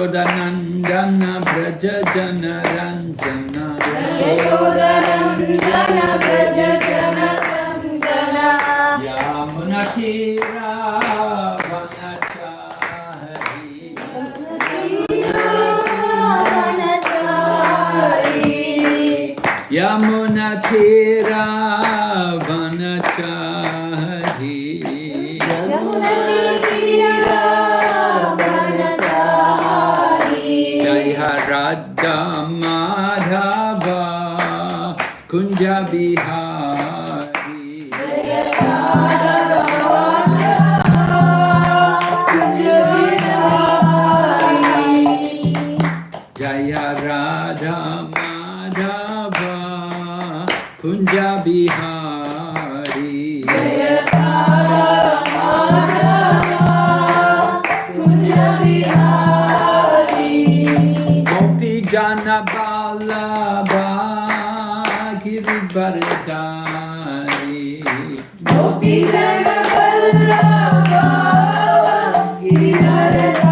Yashodanandana Braja Jana Ranjana Yashodanandana Braja Jana Ranjana Yamuna Tira Vanachari Yamuna Tira Vanachari Jaya Radha Madhava Kunja Bihari Jaya Radha Madhava Kunja Bihari Jaya Radha Madhava Kunja Bihari Jaya Radha Madhava Kunja Bihari Gopi Jana Balaba Girivardhari Gopi Jana Vallabha Giridhari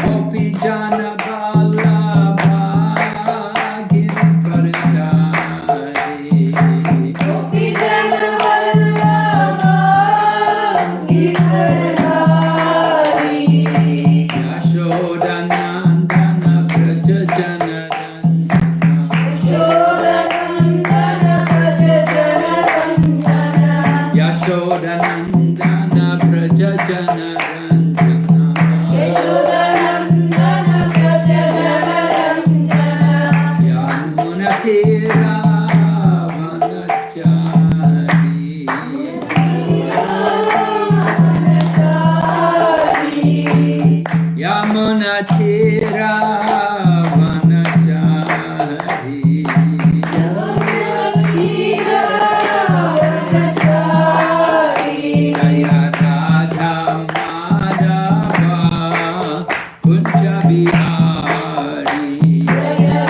Gopi Jana Balaba Girivardhari Gopi Jana Vallabha Giridhari Yashodanandana Braja Jana Yashodanandana Braja Jana Ranjana Yashodanandana Braja Jana Ranjana Yashodanandana Braja Jana Ranjana Yamuna Tira Vanachari Yamuna Tira Vanachari Jaya Radha Madhava Kunja Bihari Jaya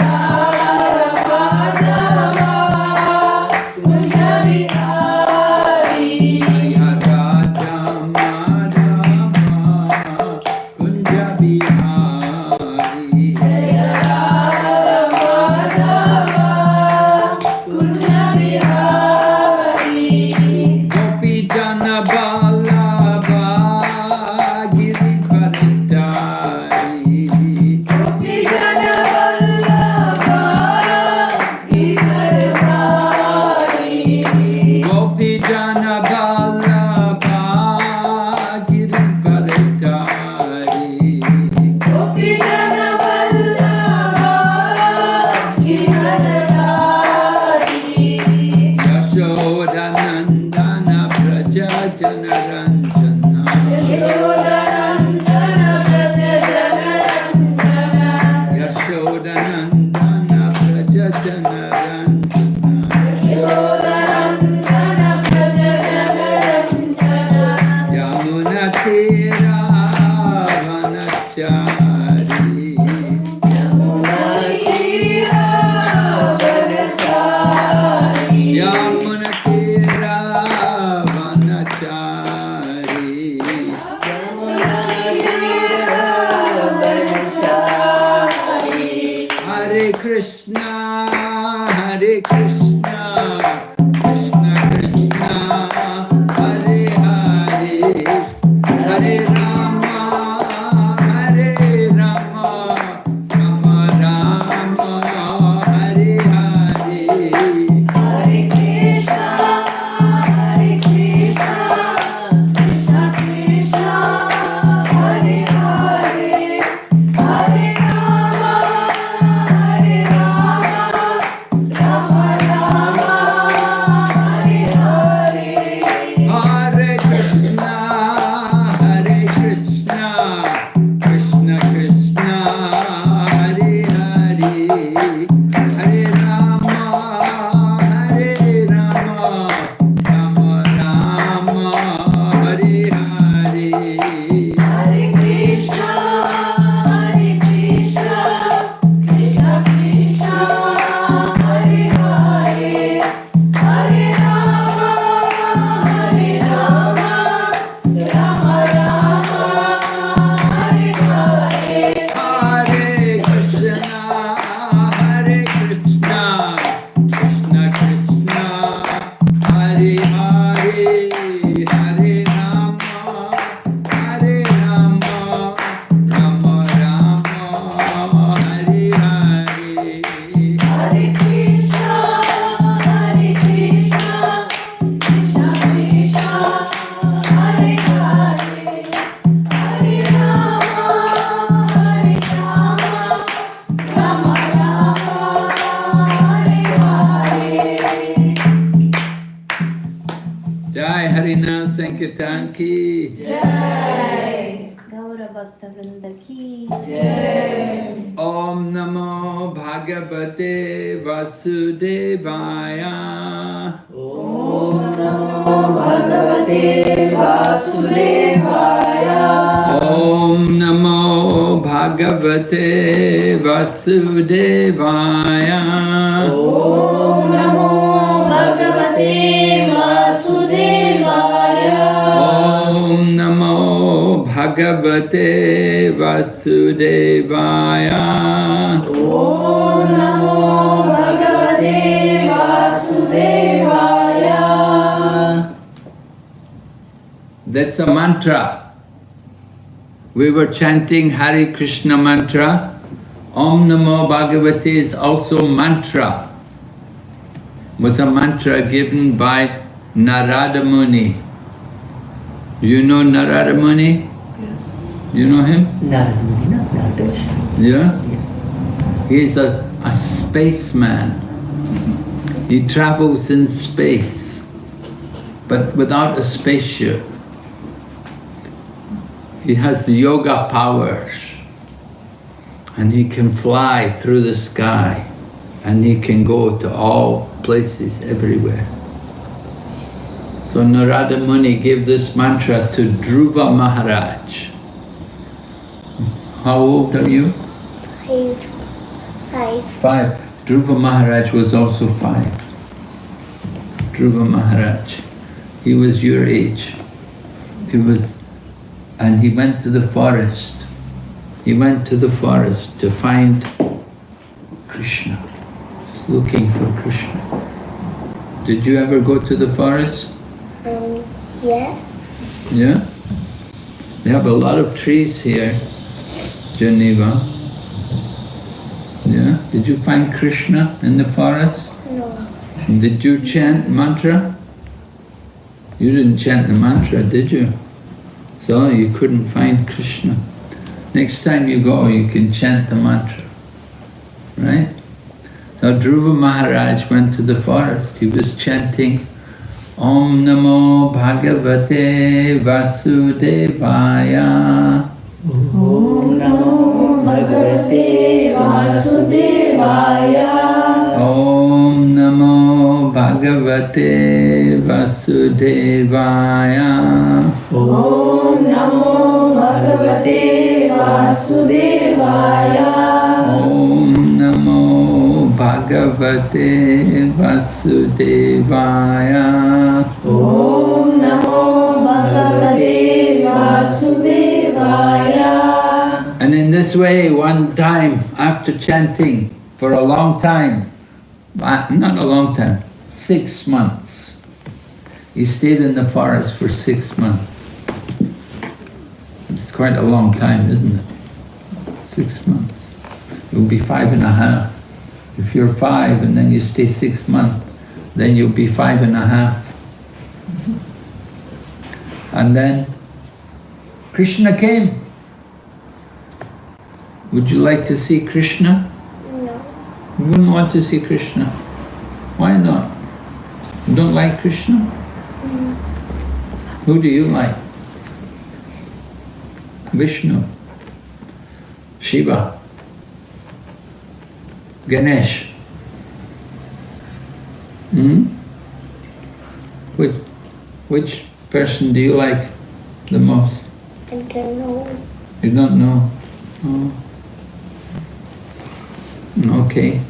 Radha Madhava Kunja Bihari Gopi Jana Vallabha Girivardhari Gopi Jana Vallabha Giridhari Gopi Jana Vallabha Girivardhari Gopi Jana Vallabha Giridhari Yashodanandana Braja Jana Ranjana Yashodanandana Braja Jana Ranjana Yashodanandana Braja Jana Ranjana Yashodanandana Braja Jana Ranjana Yamuna Tira Vanachari Yamuna Tira Vanachari Yamuna Tira Vanachari Yamuna Hare Rama, Hare Rama, Rama Rama, Hare Hare. Hare Krishna, Krishna Krishna, Hare Hare, Hare Rama, Rama Rama, Hare Hare. Jai Harinam Sankirtan ki. Jai. Gaura Bhakta Vrinda ki Jai. Om Namo Bhagavate Vasudevaya. Om Namo Bhagavate Vasudevaya. Om Namo Bhagavate Vasudevaya. Om Namo Bhagavate Vasudevaya. Om Namo Bhagavate Vasudevaya. Om Namo Bhagavate Vasudevaya. That's a mantra. We were chanting Hare Krishna mantra. Om Namo Bhagavate is also mantra. Was a mantra given by Narada Muni. You know Narada Muni? Yes. You know him? Narada Muni, not Narada. Yeah? He's a spaceman. He travels in space, but without a spaceship. He has the yoga powers, and he can fly through the sky, and he can go to all places everywhere. So Narada Muni gave this mantra to Dhruva Maharaj. How old are you? 5. 5. Dhruva Maharaj was also 5. Dhruva Maharaj. He was your age. And he went to the forest. He went to the forest to find Krishna. He's looking for Krishna. Did you ever go to the forest? Yes. Yeah? They have a lot of trees here, Geneva. Yeah? Did you find Krishna in the forest? No. Did you chant mantra? You didn't chant the mantra, did you? So you couldn't find Krishna. Next time you go, you can chant the mantra. Right? So Dhruva Maharaj went to the forest. He was chanting Om Namo Bhagavate Vasudevaya. Om Namo Bhagavate Vasudevaya. Om Namo Bhagavate Vasudevaya. Om Namo Bhagavate Vasudevaya. Om Namo Bhagavate Vasudevaya. Om Namo Bhagavate Vasudevaya. And in this way, one time, after chanting for a long time, not a long time, 6 months, he stayed in the forest for 6 months. It's quite a long time, isn't it? 6 months. You'll be 5.5. If you're 5 and then you stay 6 months, then you'll be 5.5. And then Krishna came. Would you like to see Krishna? No. You wouldn't want to see Krishna. Why not? You don't like Krishna? Who do you like? Vishnu, Shiva, Ganesh. Which person do you like the most? I don't know. You don't know? Oh. Okay.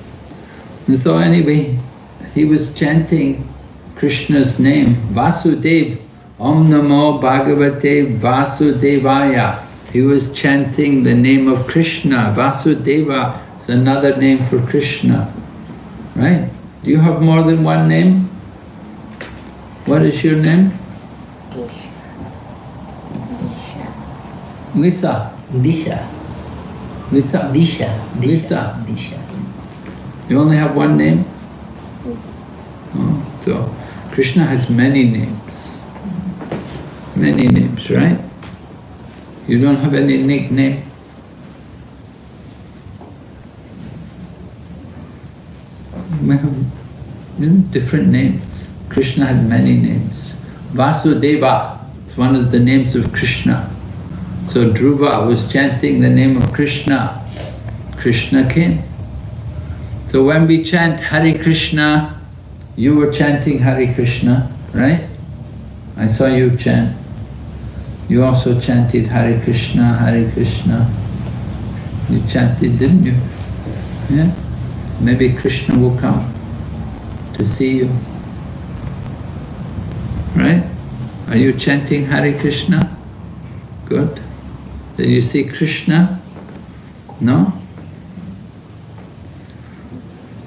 And so anyway, he was chanting Krishna's name, Vasudev, Om Namo Bhagavate Vasudevaya. He was chanting the name of Krishna. Vasudeva is another name for Krishna. Right? Do you have more than one name? What is your name? Lisa. Disha. Lisa. Disha. Lisa. Disha. You only have one name? Oh, so Krishna has many names. Many names, right? You don't have any nickname? We have different names. Krishna had many names. Vasudeva is one of the names of Krishna. So Dhruva was chanting the name of Krishna. Krishna came. So when we chant Hare Krishna, you were chanting Hare Krishna, right? I saw you chant. You also chanted Hare Krishna, Hare Krishna. You chanted, didn't you? Yeah? Maybe Krishna will come to see you. Right? Are you chanting Hare Krishna? Good. Did you see Krishna? No?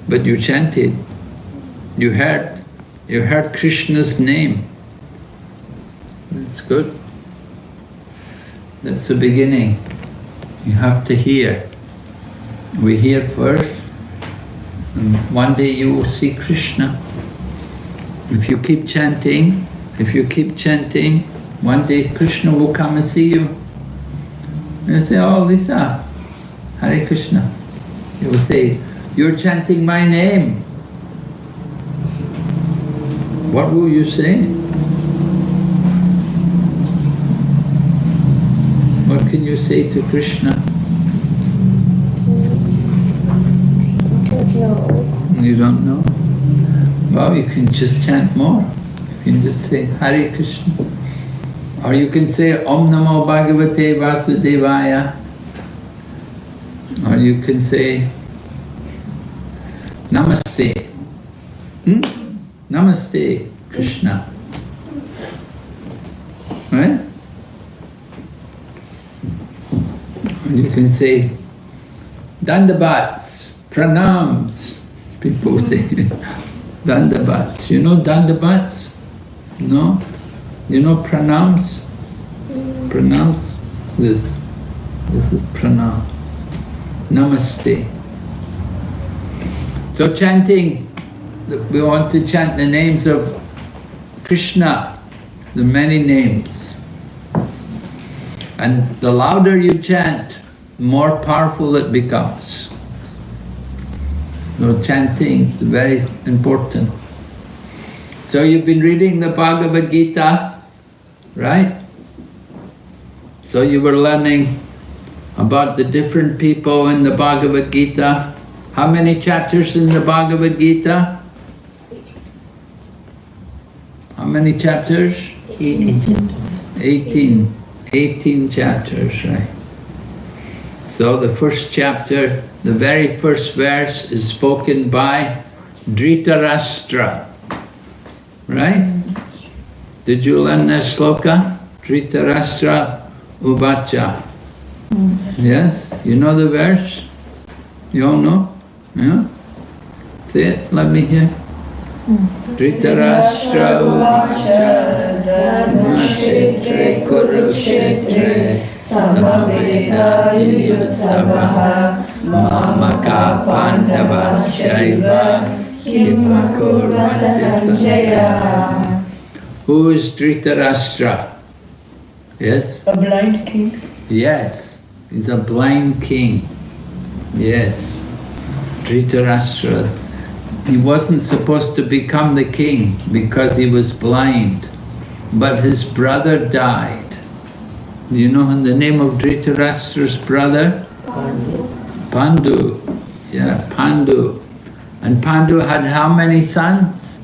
But you chanted. You heard Krishna's name. That's good. That's the beginning. You have to hear. We hear first, and one day you will see Krishna. If you keep chanting, one day Krishna will come and see you. You say, oh Lisa, Hare Krishna. You will say, you're chanting my name. What will you say? What can you say to Krishna? Don't know. You don't know? Well, you can just chant more. You can just say Hare Krishna. Or you can say Om Namo Bhagavate Vasudevaya. Or you can say Namaste. Namaste, Krishna. Right? Or you can say Dandabats, Pranams. People say Dandabats. You know Dandabats? No? You know Pranams? Pranams? This is Pranams. Namaste. So chanting, we want to chant the names of Krishna, the many names. And the louder you chant, the more powerful it becomes. So chanting is very important. So you've been reading the Bhagavad Gita, right? So you were learning about the different people in the Bhagavad Gita. How many chapters in the Bhagavad Gita? How many chapters? 18 chapters. 18 chapters, right? So the first chapter, the very first verse is spoken by Dhritarashtra, right? Did you learn that sloka? Dhritarashtra Uvacha. Yes? You know the verse? You all know? Yeah? Say it, let me hear. Dhritarashtra Uvacha Dharmashetre Kurukshetre Samaveda Yuyutsavaha Mamaka Pandavasyaiva Kimakurvata Sanjaya. Who is Dhritarashtra? Yes? A blind king. Yes, he's a blind king. Yes, Dhritarashtra. He wasn't supposed to become the king because he was blind, but his brother died. Do you know the name of Dhritarashtra's brother? Pandu. Pandu. Yeah, Pandu. And Pandu had how many sons?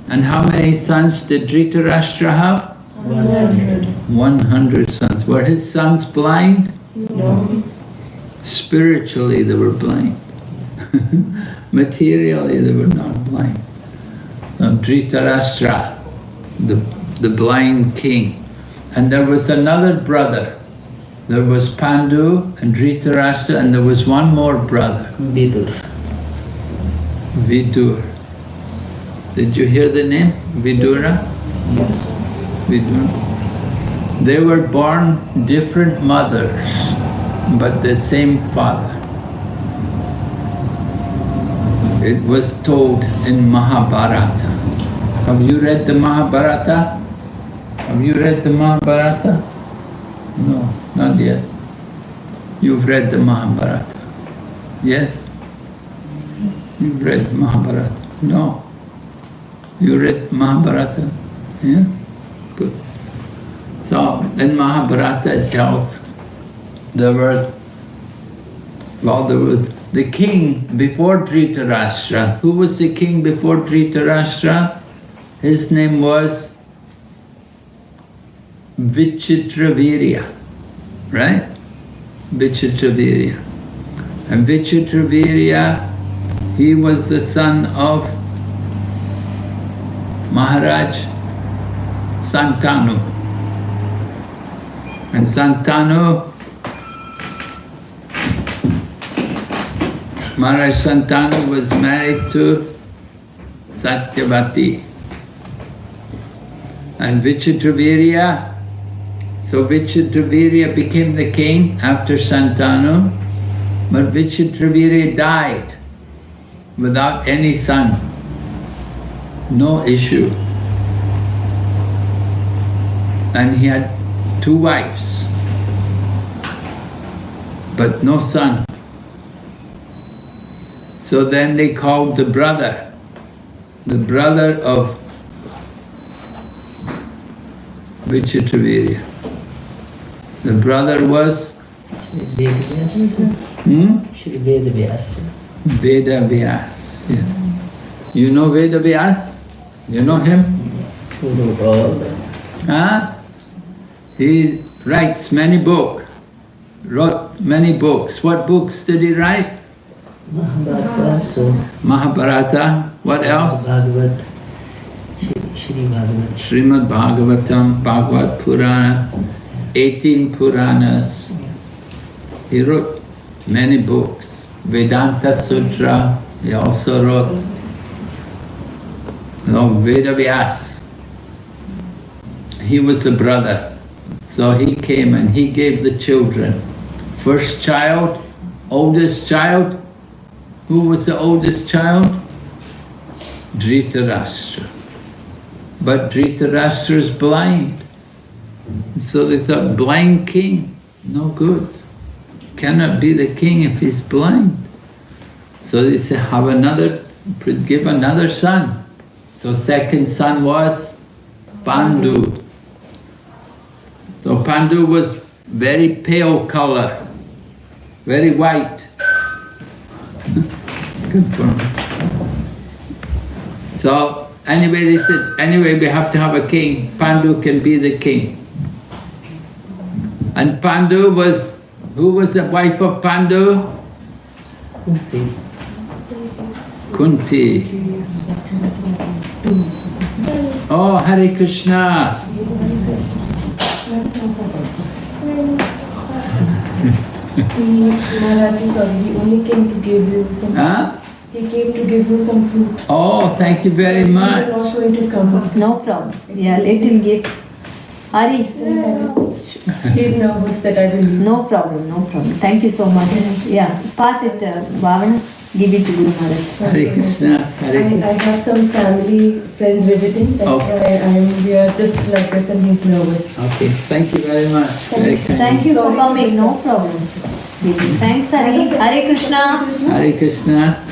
And how many sons did Dhritarashtra have? 100. 100 sons. Were his sons blind? No. Spiritually they were blind. Materially they were not blind. So Dhritarashtra, the blind king. And there was another brother. There was Pandu and Dhritarashtra, and there was one more brother. Vidur. Vidur. Did you hear the name? Vidura? Yes. Vidura. They were born different mothers, but the same father. It was told in Mahabharata. Have you read the Mahabharata? Have you read the Mahabharata? No, not yet. You've read the Mahabharata. Yes? You've read Mahabharata? No. You read Mahabharata? Yeah? Good. So, in Mahabharata it tells there was the king before Dhritarashtra. Who was the king before Dhritarashtra? His name was Vichitravirya, right? Vichitravirya. And Vichitravirya, he was the son of Maharaj Santanu. And Maharaj Santanu was married to Satyavati. And Vichitravirya, so Vichitravirya became the king after Santanu, but Vichitravirya died without any son. No issue. And he had 2 wives, but no son. So then they called the brother of Vichitravirya. The brother was Shri Vedavyas. Vedavyas. Yeah. You know Vedavyas? You know him? Huh? He writes many books. Wrote many books. What books did he write? Mahabharata. What else? Bhagavad. Shri Bhagavad. Srimad Bhagavatam, Bhagavad Purana, 18 Puranas. He wrote many books. Vedanta Sutra, he also wrote. Vedavyas. He was the brother. So he came and he gave the children. First child, oldest child. Who was the oldest child? Dhritarashtra. But Dhritarashtra is blind. So they thought, blind king, no good. Cannot be the king if he's blind. So they said, give another son. So second son was Pandu. So Pandu was very pale color, very white. Confirm. So anyway, they said, we have to have a king. Pandu can be the king. And Pandu was, who was the wife of Pandu? Kunti. Oh, Hare Krishna. Maharaj, sorry, he only came to give you some. He came to give you some fruit. Oh, thank you very much. He's not going to come. No problem. Yeah, let him give. Hari. He's nervous that I will leave. No problem, no problem. Thank you so much. Yeah, pass it, Bhavana. Give it to Guru Maharaj. Hare Krishna. Hare Krishna. I have some family friends visiting. That's why we are just like this and he's nervous. Okay, thank you very much. Very kind. Thank you for coming. No problem. Thanks, Hari. Hare Krishna. Hare Krishna.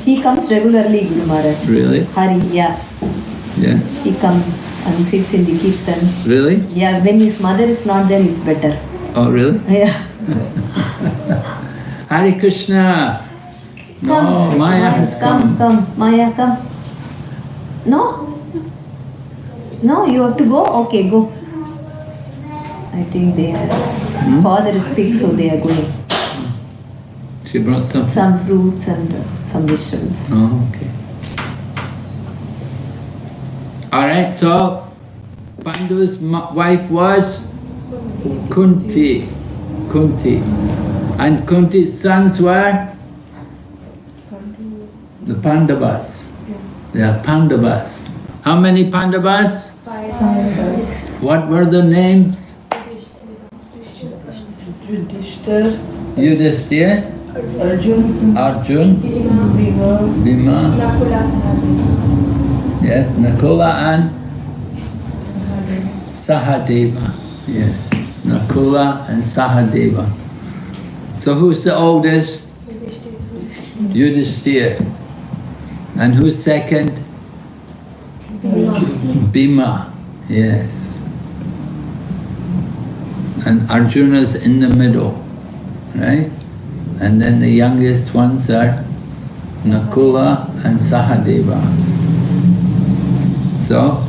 He comes regularly, Guru Maharaj. Really? Hari, yeah. Yeah. He comes and sits in the kirtan. Really? Yeah, when his mother is not there, he's better. Oh, really? Yeah. Hare Krishna. No, Maya has come. Come, Maya, come. No? No, you have to go? Okay, go. I think their father is sick, so they are going. She brought something? Some fruits and some vegetables. Oh, okay. Alright, so Pandu's wife was Kunti. And Kunti's sons were the Pandavas. They are Pandavas. How many Pandavas? 5. What were the names? Yudhishthir, Yudhishthir, Arjun, Arjun, Bhima, Bhima, Nakula Sahadeva. yes, Nakula and Sahadeva. Yes, Nakula and Sahadeva. So who's the oldest? Yudhishthir. And who's second? Bhima. Yes. And Arjuna's in the middle, right? And then the youngest ones are Nakula and Sahadeva. So,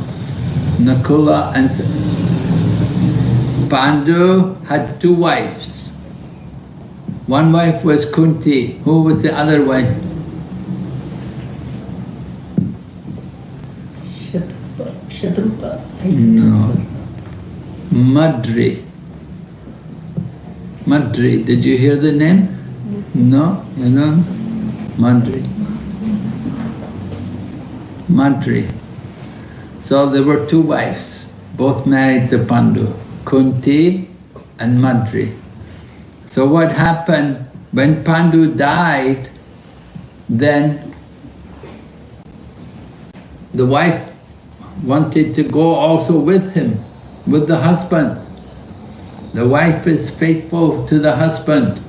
Nakula and Pandu had 2 wives. One wife was Kunti. Who was the other wife? Shatrupa. No. Madri. Madri. Did you hear the name? No? You know? Madri. Madri. So there were 2 wives, both married to Pandu, Kunti and Madri. So what happened, when Pandu died, then the wife wanted to go also with him, with the husband. The wife is faithful to the husband.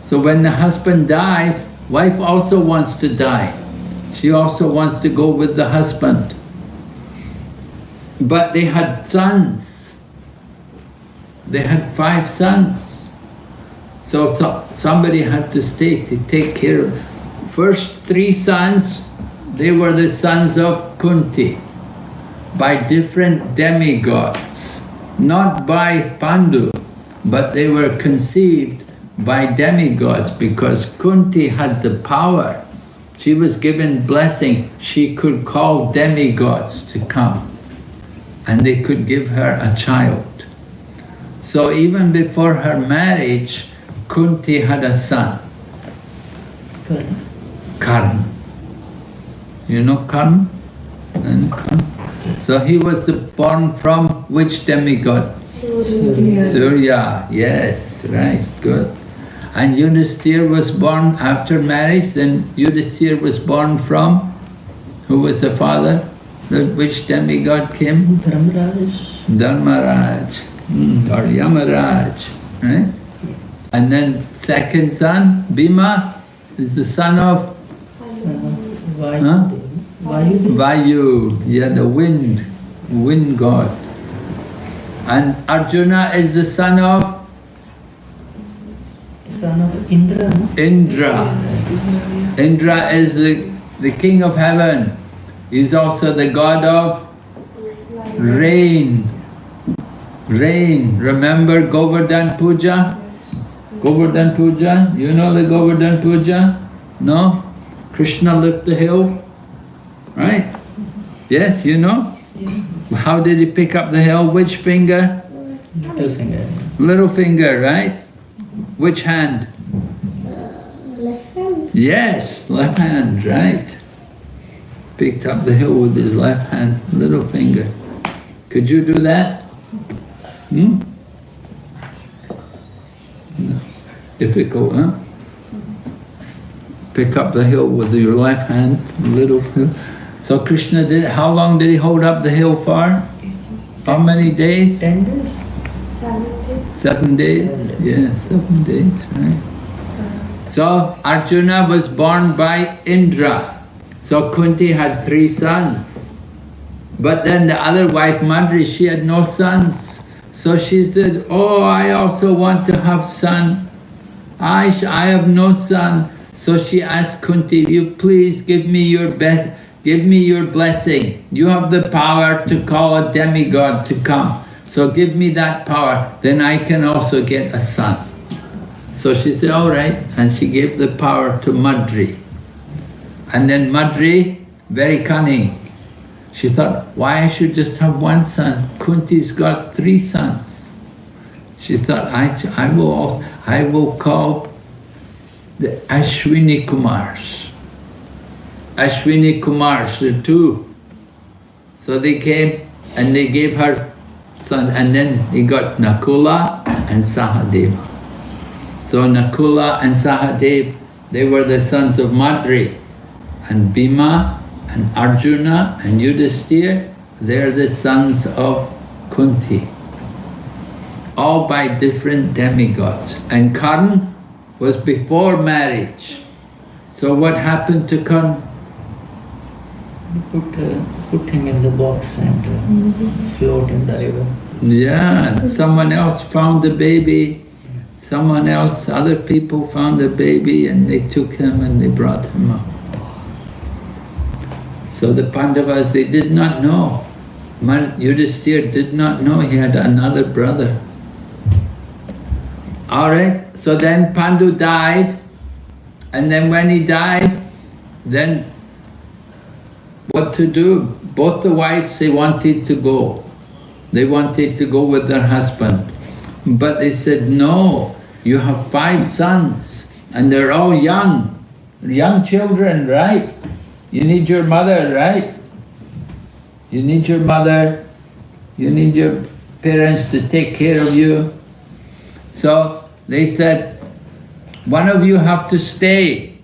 So when the husband dies, wife also wants to die. She also wants to go with the husband. But they had sons. They had 5 sons. So somebody had to stay to take care of. First 3 sons, they were the sons of Kunti, by different demigods, not by Pandu, but they were conceived by demigods because Kunti had the power. She was given blessing. She could call demigods to come and they could give her a child. So even before her marriage, Kunti had a son, Karna. You know Karna? So he was born from which demigod? Surya, yes, right, good. And Yudhishthir was born after marriage, then Yudhishthir was born from, who was the father? Which demigod came? Dharmaraj. Dharmaraj, or Yamaraj, right? And then second son, Bhima, is the son of Vayu. Vayu, yeah, the wind god. And Arjuna is the son of Indra. No? Indra. Indra is the king of heaven. He's also the god of rain. Rain. Remember Govardhan Puja? Govardhan Puja? You know the Govardhan Puja? No? Krishna lifted the hill? Right? Yes, you know? How did he pick up the hill? Which finger? Little finger. Little finger, right? Which hand? Left hand. Yes, left hand, right. Picked up the hill with his left hand, little finger. Could you do that? Hmm? No. Difficult, huh? Pick up the hill with your left hand, little hill. So Krishna did, how long did he hold up the hill for? How many days? 10 days. 7 days? Yeah, 7 days, right? So Arjuna was born by Indra. So Kunti had 3 sons. But then the other wife, Madri, she had no sons. So she said, oh, I also want to have son. I have no son. So she asked Kunti, you please give me your blessing. You have the power to call a demigod to come. So give me that power, then I can also get a son. So she said, all right, and she gave the power to Madri. And then Madri, very cunning, she thought, why I should just have 1 son? Kunti's got 3 sons. She thought, I will call the Ashwini Kumars. Ashwini Kumars, the two. So they came and they gave her son, and then he got Nakula and Sahadeva. So Nakula and Sahadev, they were the sons of Madri, and Bhima and Arjuna and Yudhisthira, they're the sons of Kunti, all by different demigods. And Karna was before marriage. So what happened to Karna? Put him in the box and float in the river. Yeah, someone else found the baby. Someone else, other people found the baby and they took him and they brought him up. So the Pandavas, they did not know. Yudhisthira did not know he had another brother. Alright, so then Pandu died, and then when he died, then what to do? Both the wives, they wanted to go. They wanted to go with their husband. But they said, no, you have 5 sons and they're all young children, right? You need your mother, right? You need your mother, you need your parents to take care of you. So they said, one of you have to stay.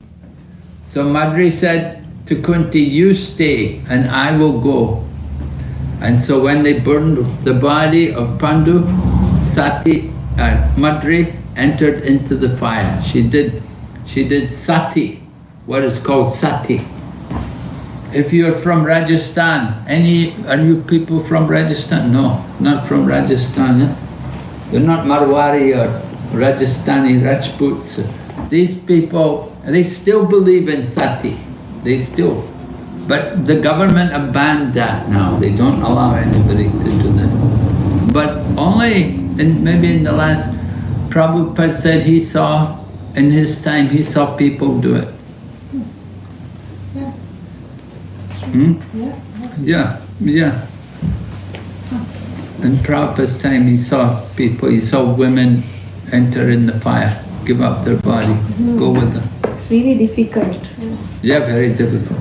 So Madri said to Kunti, you stay and I will go. And so when they burned the body of Pandu, Madri entered into the fire. She did sati, what is called sati. If you're from Rajasthan, are you people from Rajasthan? No, not from Rajasthan. Eh? You're not Marwari or Rajasthani Rajputs. These people, they still believe in sati. They still. But the government have banned that now. They don't allow anybody to do that. But only, maybe in the last, Prabhupada said he saw, in his time, he saw people do it. Yeah. In Prabhupada's time, he saw people, he saw women enter in the fire, give up their body, go with them. It's really difficult Yeah, very difficult.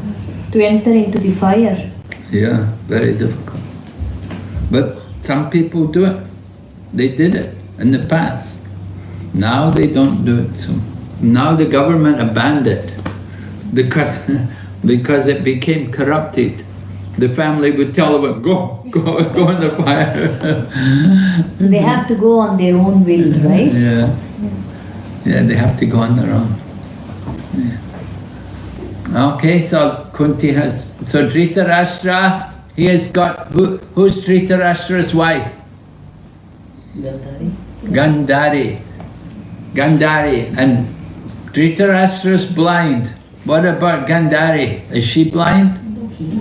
to enter into the fire. Yeah, very difficult. But some people do it. They did it in the past. Now they don't do it. So now the government abandoned it because it became corrupted. The family would tell them, go in the fire. They have to go on their own will, right? Yeah, they have to go on their own. Yeah. Okay, so Kunti has, so Dhritarashtra, he has got, who's Dhritarashtra's wife? Gandhari. Gandhari, and Dhritarashtra's blind. What about Gandhari? Is she blind?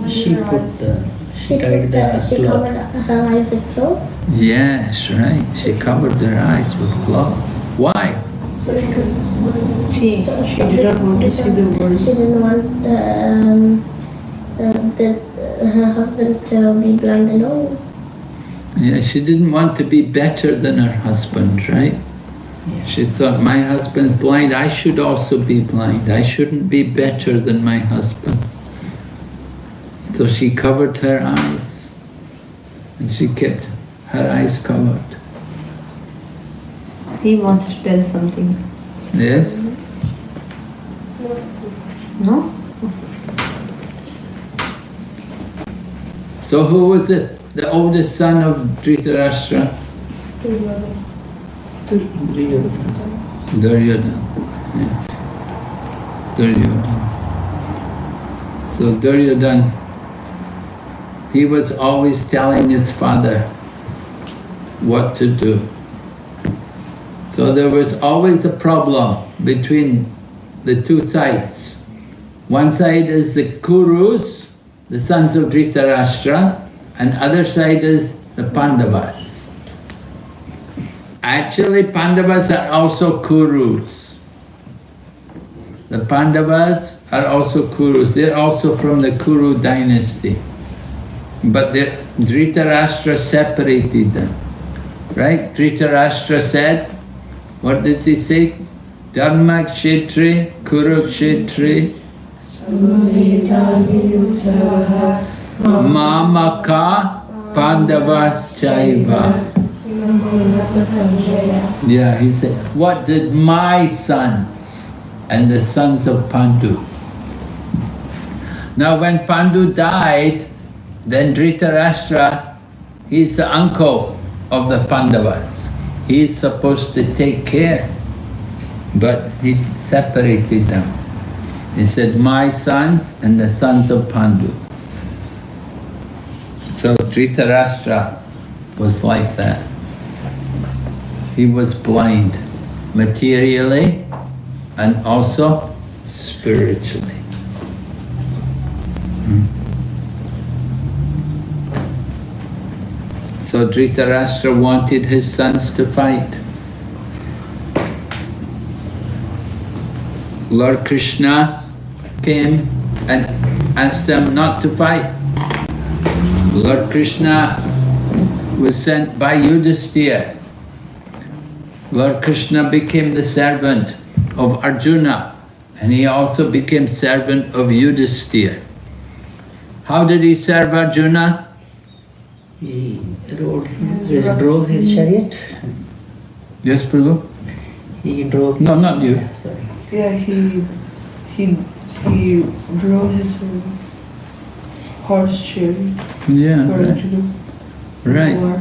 She tied the She cloth. covered her eyes with clothes. Yes, right. She covered her eyes with cloth. Why? So she could. She did not want to see the world. She didn't want her husband to be blind alone. Yeah, she didn't want to be better than her husband, right? She thought, my husband's blind, I should also be blind. I shouldn't be better than my husband. So she covered her eyes. And she kept her eyes covered. he wants to tell something. Yes? No? So who was it? The oldest son of Dhritarashtra? Duryodhana. Yeah. Duryodhana. So Duryodhana, he was always telling his father what to do. So there was always a problem between the two sides. One side is the Kurus, the sons of Dhritarashtra, and other side is the Pandavas. Actually, Pandavas are also Kurus. The Pandavas are also Kurus. They're also from the Kuru dynasty. But Dhritarashtra separated them. Right? Dhritarashtra said, what did he say? Dharma Kshetri, Kuru Kshetri, Mamaka Pandavas Chaiva. Yeah, he said, what did my sons and the sons of Pandu? Now when Pandu died, then Dhritarashtra, he's the uncle of the Pandavas. He's supposed to take care, but he separated them. He said, my sons and the sons of Pandu. So Dhritarashtra was like that. He was blind materially and also spiritually. So Dhritarashtra wanted his sons to fight. Lord Krishna came and asked them not to fight. Lord Krishna was sent by Yudhisthira. Lord Krishna became the servant of Arjuna, and he also became servant of Yudhisthira. How did he serve Arjuna? He drove his chariot. Yes, Prabhu? He drove. No, not you. Sorry. Yeah, he drove his horse chariot Yeah, for right. Arjuna. Right.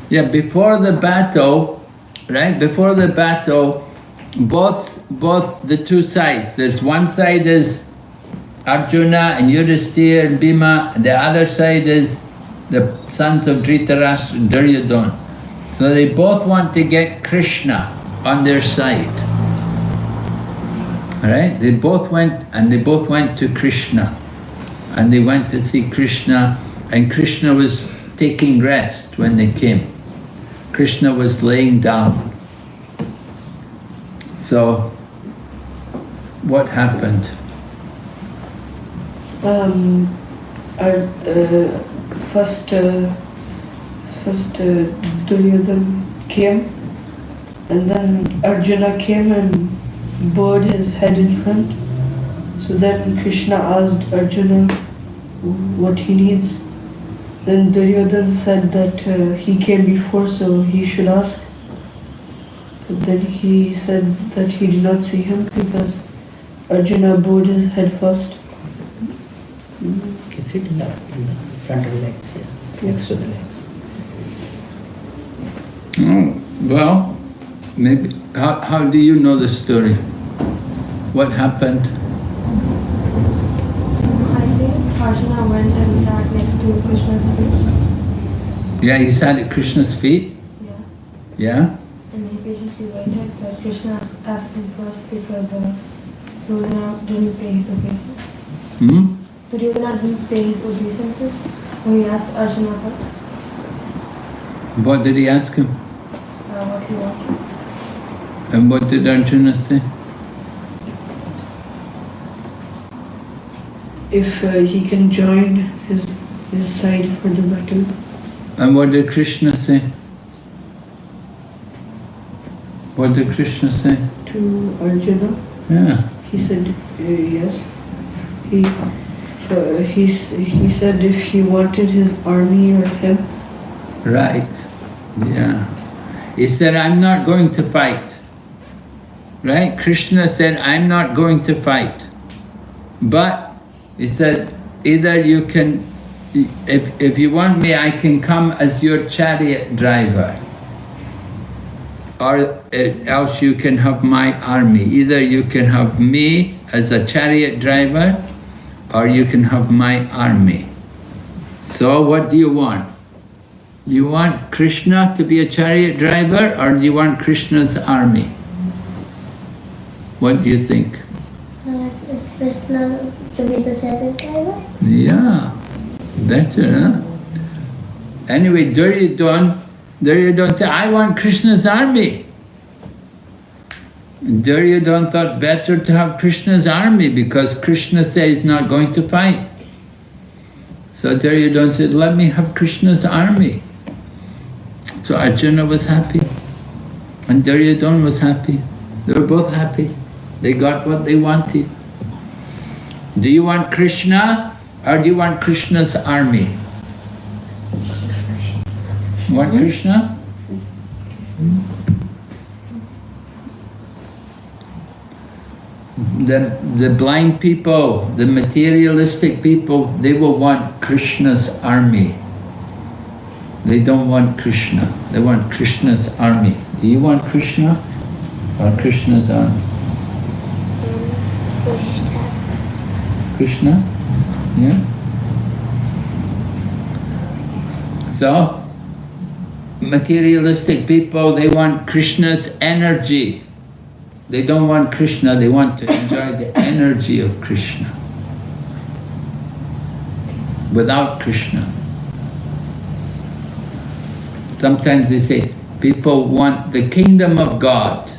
Yeah, before the battle, right? Before the battle, both the two sides. There's one side is Arjuna and Yudhisthira and Bhima, and the other side is the sons of Dhritarashtra and Duryodhana. So they both want to get Krishna on their side. Alright? They both went to Krishna. And they went to see Krishna, and Krishna was taking rest when they came. Krishna was laying down. So, what happened? First Duryodhana came, and then Arjuna came and bowed his head in front. So then Krishna asked Arjuna what he needs. Then Duryodhana said that he came before, so he should ask. But then he said that he did not see him because Arjuna bowed his head first. You can sit in the front of the legs here, next to the legs. Oh, well, maybe. How do you know the story? What happened? I think Arjuna went and sat next to Krishna's feet. Yeah, he sat at Krishna's feet. Yeah. Yeah? And he patiently waited, but Krishna asked him first because Duryodhana didn't pay his obeisances. Duryodhana didn't pay his obeisances, so he asked Arjuna first What did he ask him? what he wanted. And what did Arjuna say? If he can join his side for the battle. And what did Krishna say? What did Krishna say? To Arjuna, Yeah. he said yes. He said if he wanted his army or him. Right. Yeah. He said, I'm not going to fight. Right? Krishna said, I'm not going to fight. But he said, either you can, if you want me, I can come as your chariot driver. Or else you can have my army. Either you can have me as a chariot driver, or you can have my army. So what do you want? Do you want Krishna to be a chariot driver, or do you want Krishna's army? What do you think? Krishna to be the chariot driver? Yeah, better, huh? Anyway, Duryodhana said, I want Krishna's army. Duryodhana thought better to have Krishna's army because Krishna said he's not going to fight. So Duryodhana said, let me have Krishna's army. So Arjuna was happy and Duryodhana was happy. They were both happy. They got what they wanted. Do you want Krishna or do you want Krishna's army? Want Krishna? The blind people, the materialistic people, they will want Krishna's army. They don't want Krishna. They want Krishna's army. Do you want Krishna or Krishna's army? Krishna? Yeah? So, materialistic people, they want Krishna's energy. They don't want Krishna, they want to enjoy the energy of Krishna. Without Krishna. Sometimes they say, people want the kingdom of God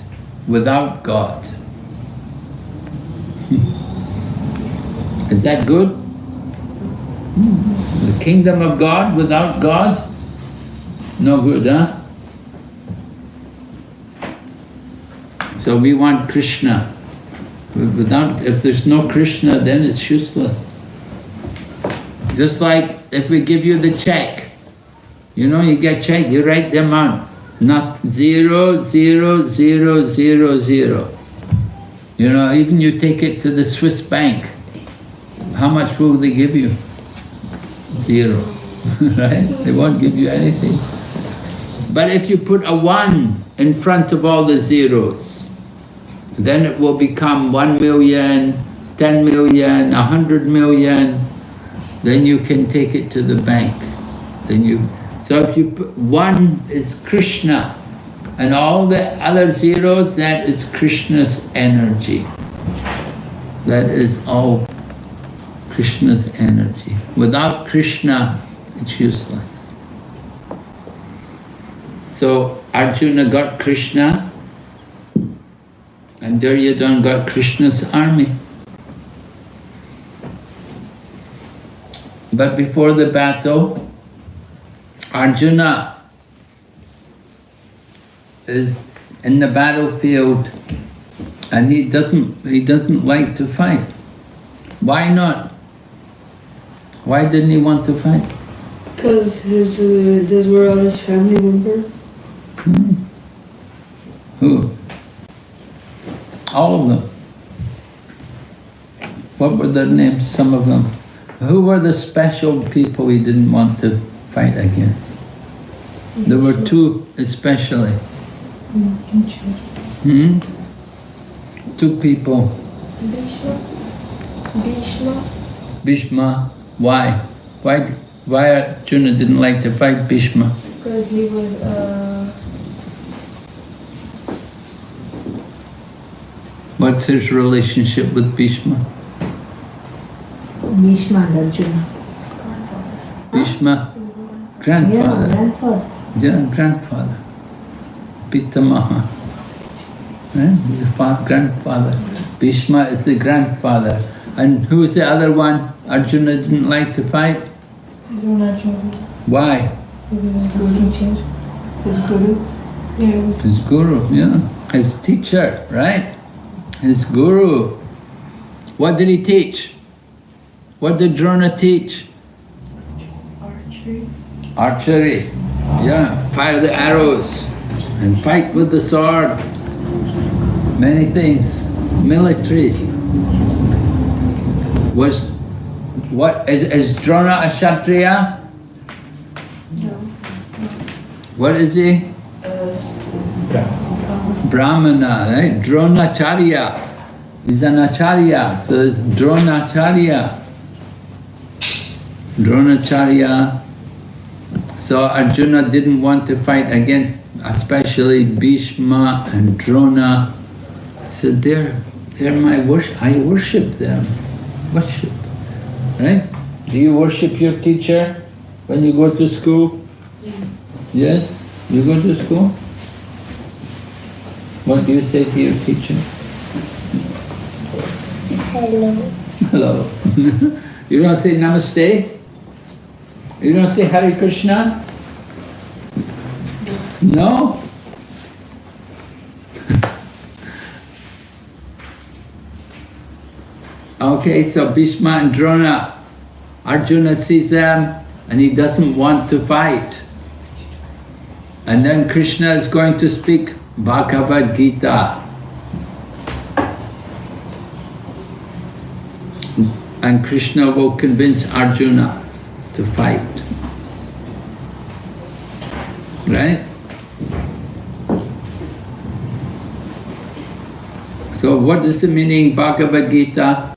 without God. Is that good? The kingdom of God without God? No good, huh? So we want Krishna. If there's no Krishna, then it's useless. Just like if we give you the check, you know, you get check, you write the amount, not 0, 0, 0, 0, 0. You know, even you take it to the Swiss bank, how much will they give you? 0, right? They won't give you anything. But if you put a 1 in front of all the zeros, then it will become 1 million, 10 million, 100 million. Then you can take it to the bank. So if you put 1 is Krishna, and all the other zeros, that is Krishna's energy. That is all Krishna's energy. Without Krishna, it's useless. So Arjuna got Krishna, and Duryodhana got Krishna's army. But before the battle, Arjuna is in the battlefield and he doesn't like to fight. Why not? Why didn't he want to fight? Because those were all his family members. Who? All of them. What were their names? Some of them. Who were the special people he didn't want to fight against? There were 2 especially. 2 people. Bhishma. Why? Why Arjuna didn't like to fight Bhishma? Because he was What's his relationship with Bhishma? Bhishma and Arjuna. Bhishma? Grandfather. Yeah, grandfather. Yeah, grandfather. Pitamaha. Right? He's the grandfather. Bhishma is the grandfather. And who's the other one Arjuna didn't like to fight? Why? his guru. His guru. Yeah, it was His guru, yeah. His teacher, right? His guru. What did he teach? What did Drona teach? Archery. Archery. Yeah, fire the arrows and fight with the sword. Many things. Military. Is Drona a Kshatriya? No. What is he? Brahmana, right? Dronacharya. He's an acharya, so it's Dronacharya. Dronacharya. So Arjuna didn't want to fight against, especially Bhishma and Drona. So they're my worship. I worship them. Worship, right? Do you worship your teacher when you go to school? Yes? You go to school? What do you say to your teacher? Hello. Hello. You don't say namaste? You don't say Hare Krishna? No? Okay, so Bhishma and Drona, Arjuna sees them and he doesn't want to fight. And then Krishna is going to speak Bhagavad Gita. And Krishna will convince Arjuna to fight. Right? So what is the meaning Bhagavad Gita?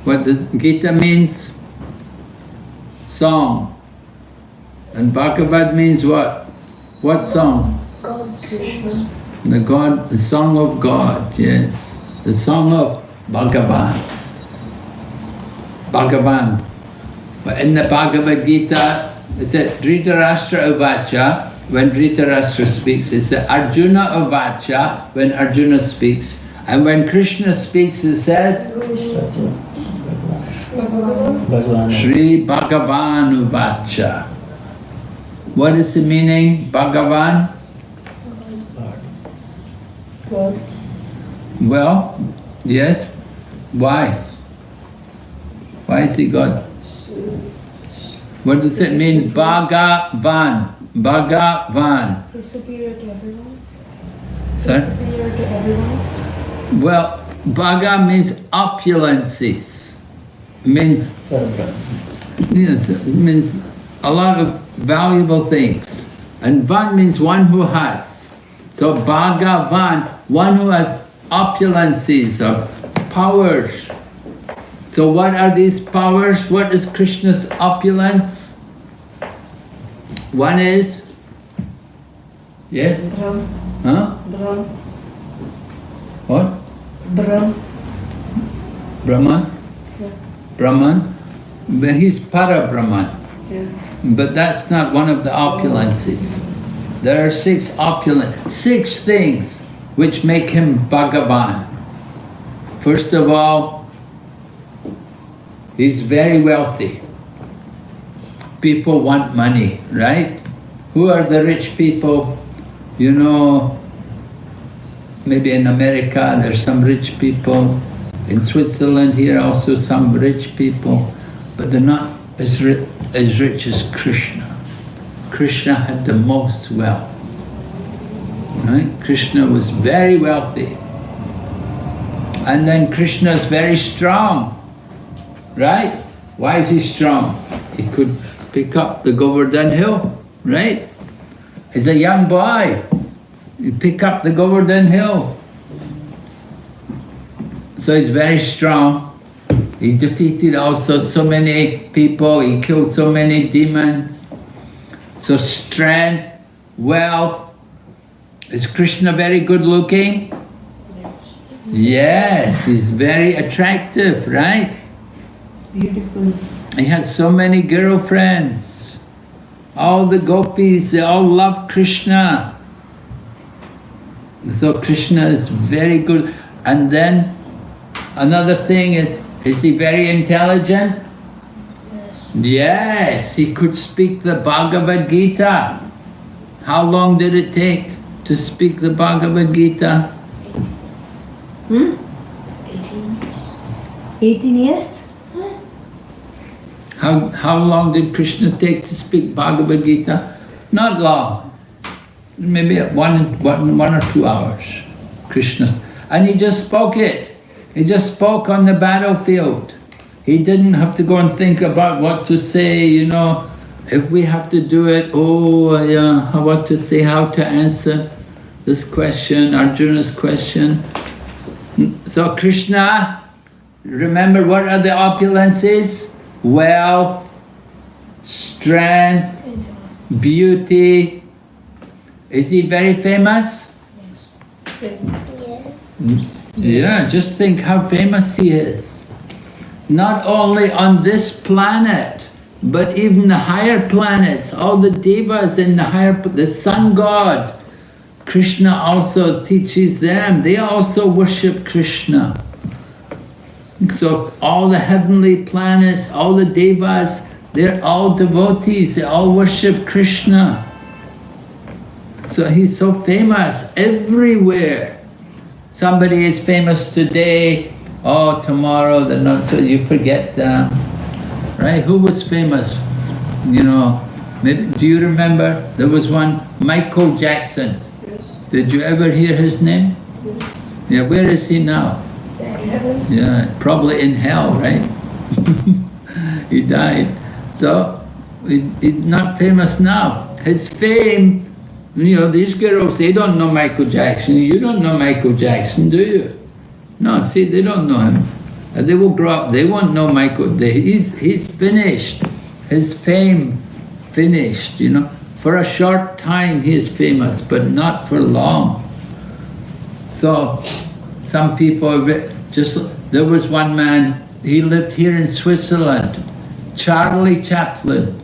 What does Gita means? Song. And Bhagavad means what? What song? The song of God, yes. The song of Bhagavan. Bhagavan. But in the Bhagavad Gita, it's a Dhritarashtra Uvacha, when Dhritarashtra speaks. It's the Arjuna Uvacha, when Arjuna speaks. And when Krishna speaks, it says, Shri Bhagavan Uvacha. What is the meaning, Bhagavan? God. Well, yes. Why? Why is he God? What does it mean, Bhagavan? Bhagavan. He's superior to everyone. Sorry? He's superior to everyone. Well, Bhaga means opulences. It means, yes, it means a lot of valuable things. And Van means one who has. So Bhagavan, one who has opulences or powers. So what are these powers? What is Krishna's opulence? One is, yes? Brahm. Huh? Brahm. What? Brahm. Brahman? Yeah. Brahman? But he's Para-Brahman. Yeah. But that's not one of the opulences. There are six things which make him Bhagavan. First of all, he's very wealthy. People want money, right? Who are the rich people? You know, maybe in America there's some rich people. In Switzerland here also some rich people. But they're not as rich as Krishna. Krishna had the most wealth. Right? Krishna was very wealthy. And then Krishna is very strong. Right? Why is he strong? He could pick up the Govardhan hill, right? As a young boy, you pick up the Govardhan hill. So he's very strong. He defeated also so many people, he killed so many demons. So strength, wealth. Is Krishna very good looking? Yes, he's very attractive, right? Beautiful. He has so many girlfriends. All the gopis, they all love Krishna. So Krishna is very good. And then another thing is he very intelligent? Yes. Yes, he could speak the Bhagavad Gita. How long did it take to speak the Bhagavad Gita? 18 years. 18 years? How long did Krishna take to speak Bhagavad Gita? Not long. Maybe 1 or 2 hours. Krishna. And he just spoke it. He just spoke on the battlefield. He didn't have to go and think about what to say, you know. If we have to do it, what to say, how to answer this question, Arjuna's question. So Krishna, remember what are the opulences? Wealth, strength, beauty. Is he very famous? Yeah, just think how famous he is. Not only on this planet, but even the higher planets, all the devas in the sun god. Krishna also teaches them. They also worship Krishna. So all the heavenly planets, all the devas, they're all devotees, they all worship Krishna. So he's so famous everywhere. Somebody is famous today oh, tomorrow they're not, so you forget that, right? Who was famous? You know, maybe, do you remember? There was one, Michael Jackson. Yes. Did you ever hear his name? Yes. Yeah, where is he now? Yeah, probably in hell, right? He died. So, he's not famous now. His fame, you know, these girls, they don't know Michael Jackson. You don't know Michael Jackson, do you? No, see, they don't know him. They will grow up, they won't know Michael. He's finished. His fame finished, you know. For a short time he is famous, but not for long. So, some people just, there was one man, he lived here in Switzerland, Charlie Chaplin.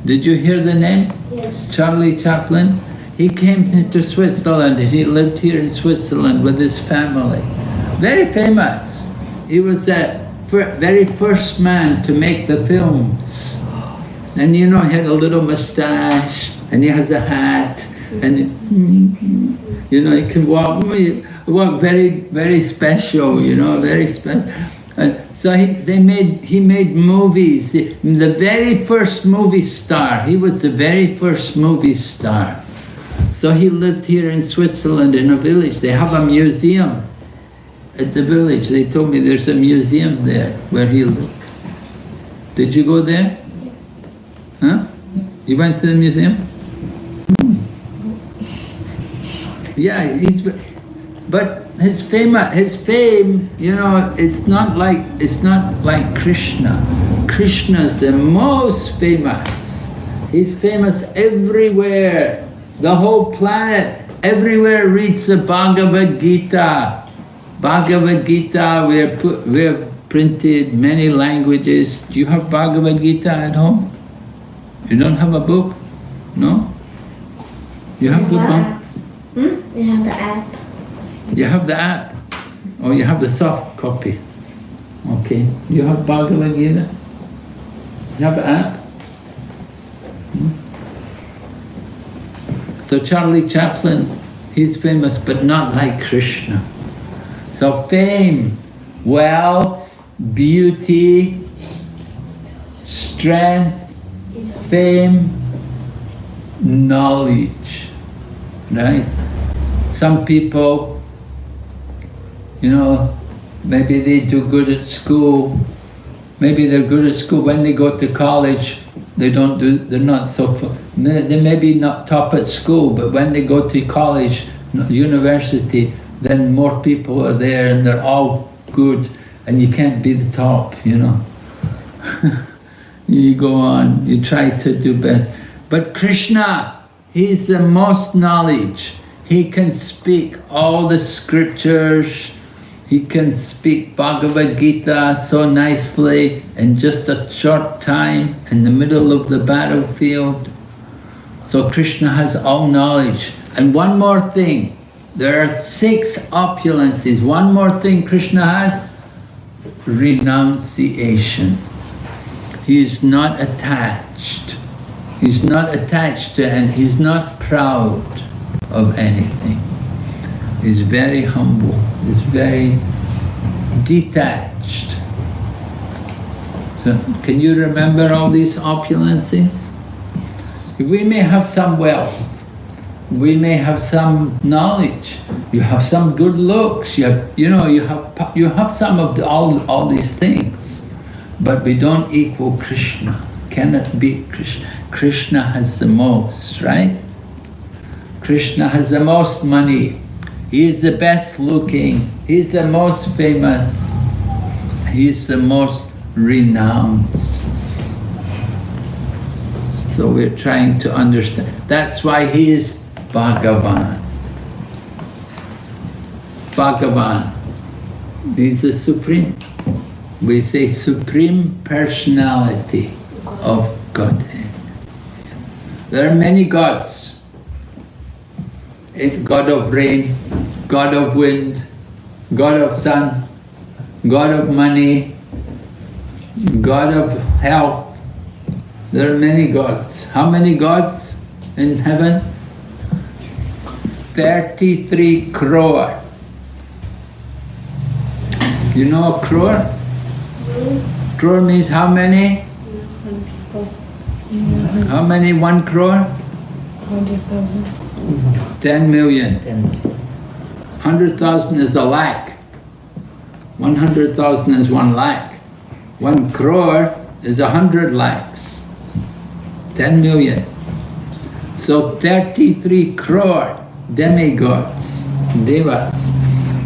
Did you hear the name? Yes. Charlie Chaplin? He came to Switzerland and he lived here in Switzerland with his family. Very famous. He was the very first man to make the films. And you know, he had a little mustache and he has a hat and you know, he can walk very, very special, you know, very special. So he made movies. The very first movie star. He was the very first movie star. So he lived here in Switzerland in a village. They have a museum at the village. They told me there's a museum there where he lived. Did you go there? Yes. Huh? You went to the museum? Yeah, but his fame, you know, it's not like Krishna. Krishna's the most famous. He's famous everywhere. The whole planet, everywhere reads the Bhagavad Gita. Bhagavad Gita, we have printed many languages. Do you have Bhagavad Gita at home? You don't have a book? No? You have the book? We have the app. You have the app? Or you have the soft copy? Okay. You have Bhagavad Gita? You have the app? So Charlie Chaplin, he's famous, but not like Krishna. So fame, wealth, beauty, strength, fame, knowledge, right? Some people, you know, maybe they do good at school, maybe they're good at school. When they go to college, they're not so, they may be not top at school, but when they go to college, university, then more people are there and they're all good and you can't be the top, you know. You go on, you try to do better. But Krishna, he's the most knowledge. He can speak all the scriptures. He can speak Bhagavad Gita so nicely in just a short time in the middle of the battlefield. So Krishna has all knowledge. And one more thing, there are 6 opulences. One more thing Krishna has, renunciation. He is not attached. He's not attached to, and he's not proud of anything. He's very humble. He's very detached. So, can you remember all these opulences? We may have some wealth. We may have some knowledge. You have some good looks. You have some of all these things, but we don't equal Krishna. Cannot beat Krishna. Krishna has the most, right? Krishna has the most money. He is the best looking. He's the most famous. He's the most renounced. So we're trying to understand. That's why he is Bhagavan. Bhagavan. He's the supreme. We say supreme personality of Godhead. There are many gods. God of rain, God of wind, God of sun, God of money, God of health. There are many gods. How many gods in heaven? 33 crore. You know a crore? Crore means how many? How many 1 crore? 100,000. 10 million. 10 million. 100,000 is a lakh. 100,000 is 1 lakh. 1 crore is 100 lakhs. 10 million. So 33 crore demigods, devas.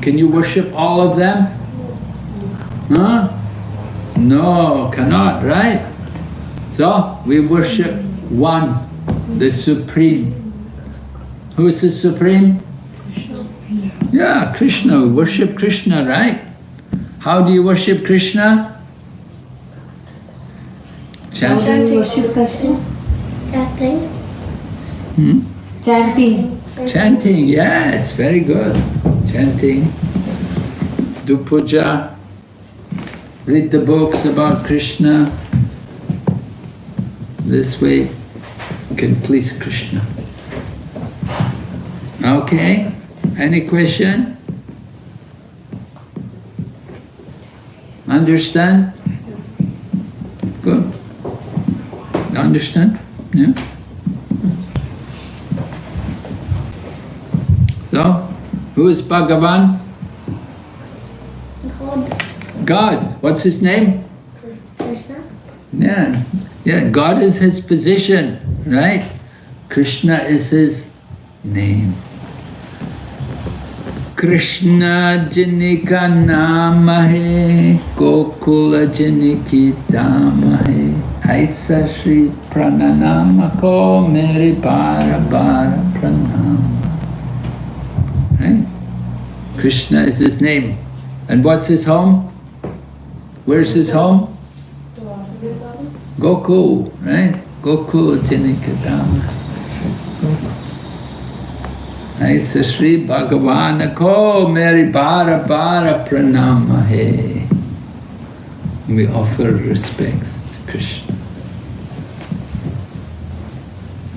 Can you worship all of them? Huh? No, cannot, right? So we worship one, the Supreme. Who is the Supreme? Yeah, Krishna. We worship Krishna, right? How do you worship Krishna? How do you worship Krishna? Chanting. Chanting. Chanting, yes, very good. Chanting. Do puja. Read the books about Krishna. This way you can please Krishna. Okay? Any question? Understand? Good. Understand? Yeah? So, who is Bhagavan? God. God. What's his name? Krishna. Yeah. Yeah, God is his position, right? Krishna is his name. Krishna Janika Namahe Gokula Janikita Mahe Aisa Shri Prananamako Meri Bara Bara Pranam. Right? Krishna is his name. And what's his home? Where's his home? Gokul, right? Gokul Janikadama. Aisa Shri Bhagavan Ko Meri Bara Bara Pranamahe. We offer respects to Krishna.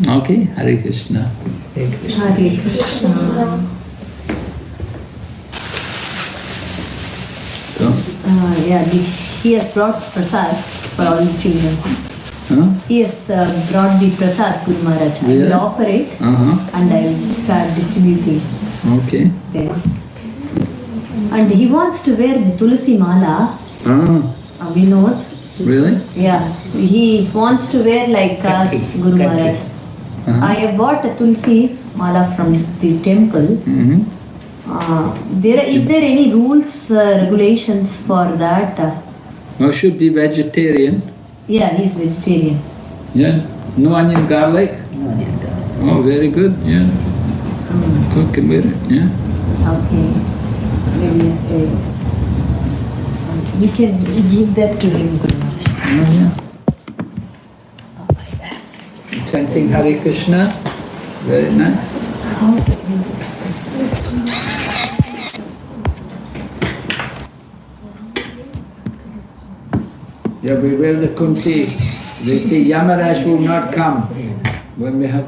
Okay, Hare Krishna. Hare Krishna. Hare Krishna. So, Yeah, he has brought prasad for all the children. huh? He has brought the prasad, Guru Maharaj. I will Yeah. offer it Uh-huh. and I will start distributing Okay. there. And he wants to wear the Tulasi Mala, Vinod. Really? Yeah, he wants to wear like us, Guru Maharaj. I have bought a Tulsi Mala from the temple. Mm-hmm. Is there any rules, regulations for that? Well, should be vegetarian. Yeah, he's vegetarian. Yeah. No onion garlic? No onion garlic. Oh, very good. Yeah. Cook and with it. Yeah. Okay. Maybe you can give that to him, Guru Maharaj. Oh, yeah. Chanting Hare Krishna. Very nice. Yeah, we wear the kunti. They say Yamaraj will not come when we have